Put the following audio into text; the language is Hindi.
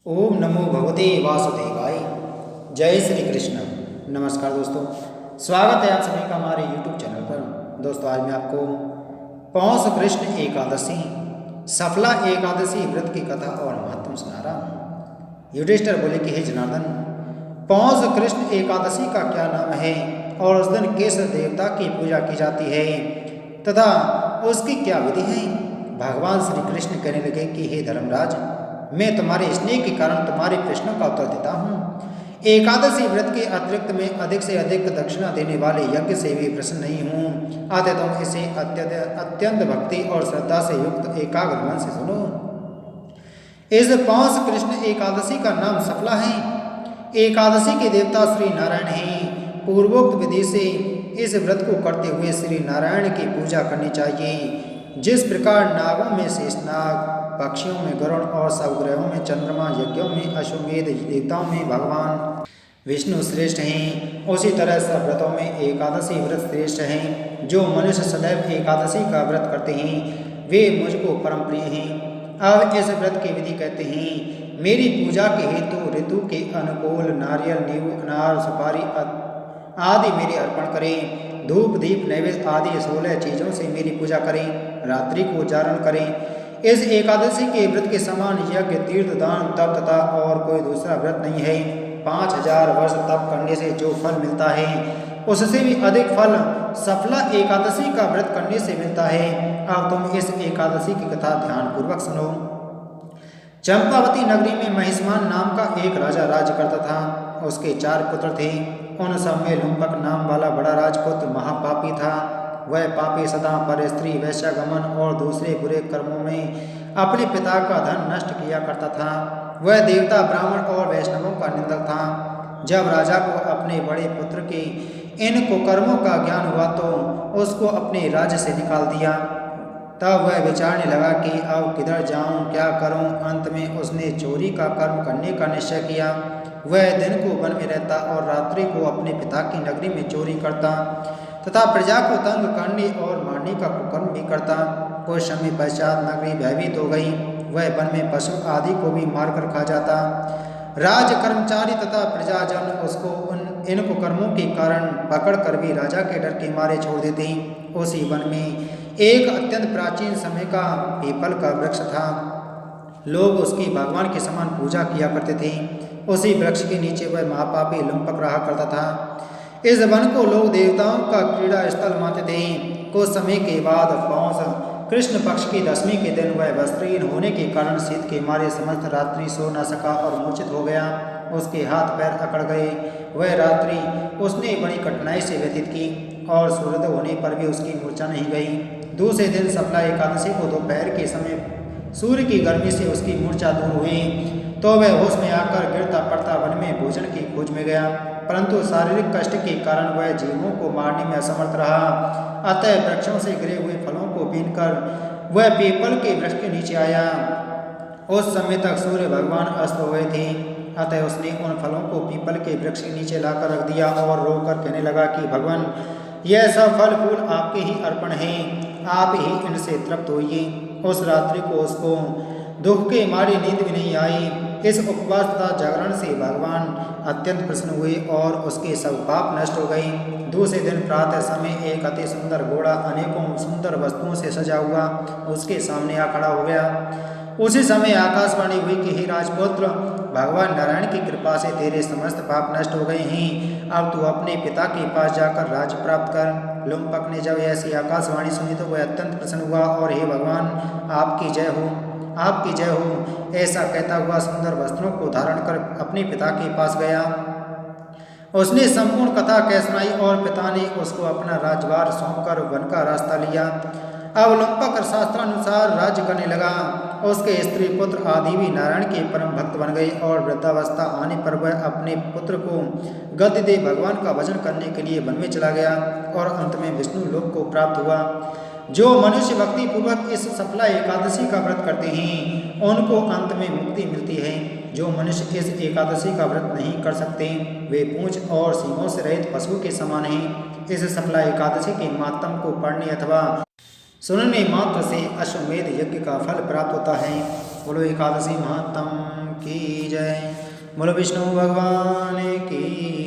ओम नमो भगवते वासुदेवाय। जय श्री कृष्ण। नमस्कार दोस्तों, स्वागत है आप सभी का हमारे YouTube चैनल पर। दोस्तों आज मैं आपको पौष कृष्ण एकादशी सफला एकादशी व्रत की कथा और महत्व सुना रहा हूँ। युधिष्ठिर बोले कि हे जनार्दन, पौष कृष्ण एकादशी का क्या नाम है और उस दिन किस देवता की पूजा की जाती है तथा उसकी क्या विधि है। भगवान श्री कृष्ण कहने लगे कि हे धर्मराज, मैं तुम्हारे स्नेह के कारण तुम्हारे प्रश्नों का उत्तर देता हूँ। एकादशी व्रत के अतिरिक्त मैं अधिक से अधिक दक्षिणा देने वाले यज्ञ से भी प्रसन्न नहीं हूँ। अतः तुम इसे अत्यंत भक्ति और श्रद्धा से युक्त एकाग्र मन से सुनो। इस पौष कृष्ण एकादशी का नाम सफला है। एकादशी के देवता श्री नारायण हैं। पूर्वोक्त विधि से इस व्रत को करते हुए श्री नारायण की पूजा करनी चाहिए। जिस प्रकार नागों में शेषनाग, पक्षियों में गरुड़ और सवग्रहों में चंद्रमा, यज्ञों में अश्वमेध, देवताओं में भगवान विष्णु श्रेष्ठ हैं, उसी तरह सब व्रतों में एकादशी व्रत श्रेष्ठ हैं। जो मनुष्य सदैव एकादशी का व्रत करते हैं वे मुझको परम प्रिय हैं। अब इस व्रत की विधि कहते हैं। मेरी पूजा के हेतु ऋतु के अनुकूल नारियल, नींबू, अनार, सुपारी आदि मेरे अर्पण करें। धूप, दीप, नैवेद्य आदि 16 चीज़ों से मेरी पूजा करें। रात्रि को जागरण करें। इस एकादशी के व्रत के समान यज्ञ, तीर्थ, दान, तप तथा और कोई दूसरा व्रत नहीं है। 5000 वर्ष तप करने से जो फल मिलता है उससे भी अधिक फल सफला एकादशी का व्रत करने से मिलता है। अब तुम इस एकादशी की कथा ध्यानपूर्वक सुनो। चंपावती नगरी में महिष्मान नाम का एक राजा राज्य करता था। उसके 4 पुत्र थे। उन सब में लुम्पक नाम वाला बड़ा राजपुत्र महापापी था। वह पापी सदा पर स्त्री, वैश्यागमन और दूसरे बुरे कर्मों में अपने पिता का धन नष्ट किया करता था। वह देवता, ब्राह्मण और वैष्णवों का निंदक था। जब राजा को अपने बड़े पुत्र के इन कुकर्मों का ज्ञान हुआ तो उसको अपने राज्य से निकाल दिया। तब वह विचारने लगा कि अब किधर जाऊं, क्या करूं। अंत में उसने चोरी का कर्म करने का निश्चय किया। वह दिन को वन में रहता और रात्रि को अपने पिता की नगरी में चोरी करता तथा प्रजा को तंग करने और मारने का कुकर्म भी करता। कुछ समय पश्चात नगरी भयभीत हो गई। वह वन में पशु आदि को भी मारकर खा जाता। राज कर्मचारी तथा प्रजाजन उसको इन कुकर्मों के कारण पकड़कर भी राजा के डर के मारे छोड़ देते। उसी वन में एक अत्यंत प्राचीन समय का पीपल का वृक्ष था। लोग उसकी भगवान के समान पूजा किया करते थे। उसी वृक्ष के नीचे वह महापापी लुम्पक रहा करता था। इस वन को लोग देवताओं का क्रीड़ा स्थल मानते थे। कुछ समय के बाद पौष कृष्ण पक्ष की 10वीं के दिन वह वस्त्रहीन होने के कारण शीत के मारे समस्त रात्रि सो न सका और मूर्छित हो गया। उसके हाथ पैर अकड़ गए। वह रात्रि उसने बड़ी कठिनाई से व्यतीत की और सूर्योदय होने पर भी उसकी मूर्छा नहीं गई। दूसरे दिन सफला एकादशी को दोपहर के समय सूर्य की गर्मी से उसकी मूर्छा दूर हुई तो वह होश में आकर गिरता पड़ता वन में भोजन की खोज में गया, परंतु शारीरिक कष्ट के कारण वह जीवों को मारने में असमर्थ रहा। अतः वृक्षों से गिरे हुए फलों को बीनकर वह पीपल के वृक्ष के नीचे आया। उस समय तक सूर्य भगवान अस्त हो गए थे। अतः उसने उन फलों को पीपल के वृक्ष के नीचे लाकर रख दिया और रोकर कहने लगा कि भगवान, यह सब फल फूल आपके ही अर्पण हैं, आप ही इनसे तृप्त होइए। उस रात्रि को उसको दुख के मारे नींद भी नहीं आई। इस उपवास तथा जागरण से भगवान अत्यंत प्रसन्न हुए और उसके सब पाप नष्ट हो गए। दूसरे दिन प्रातः समय एक अति सुंदर घोड़ा अनेकों सुंदर वस्तुओं से सजा हुआ उसके सामने आ खड़ा हो गया। उसी समय आकाशवाणी हुई कि हे राजपुत्र, भगवान नारायण की कृपा से तेरे समस्त पाप नष्ट हो गए हैं। अब तू अपने पिता के पास जाकर राज्य प्राप्त कर। लुम्पक ने जब ऐसी आकाशवाणी सुनी तो वह अत्यंत प्रसन्न हुआ और हे भगवान, आपकी जय हो, आपकी जय हो, ऐसा कहता हुआ सुंदर वस्त्रों को धारण कर अपने पिता के पास गया। उसने संपूर्ण कथा कह सुनाई और पिता ने उसको अपना राजभार सौंपकर वन का रास्ता लिया। अब लुम्पक शास्त्रानुसार राज्य करने लगा। उसके स्त्री पुत्र आदि भी नारायण के परम भक्त बन गए और वृद्धावस्था आने पर वह अपने पुत्र को गद्य दे भगवान का भजन करने के लिए वन में चला गया और अंत में विष्णु लोक को प्राप्त हुआ। जो मनुष्य भक्ति पूर्वक इस सफला एकादशी का व्रत करते हैं उनको अंत में मुक्ति मिलती है। जो मनुष्य इस एकादशी का व्रत नहीं कर सकते वे पूंछ और सींगों से रहित पशु के समान हैं। इस सफला एकादशी के मातम को पढ़ने अथवा सुनने मात्र से अश्वमेध यज्ञ का फल प्राप्त होता है। बोलो एकादशी महात्म की जय। बोलो विष्णु भगवान की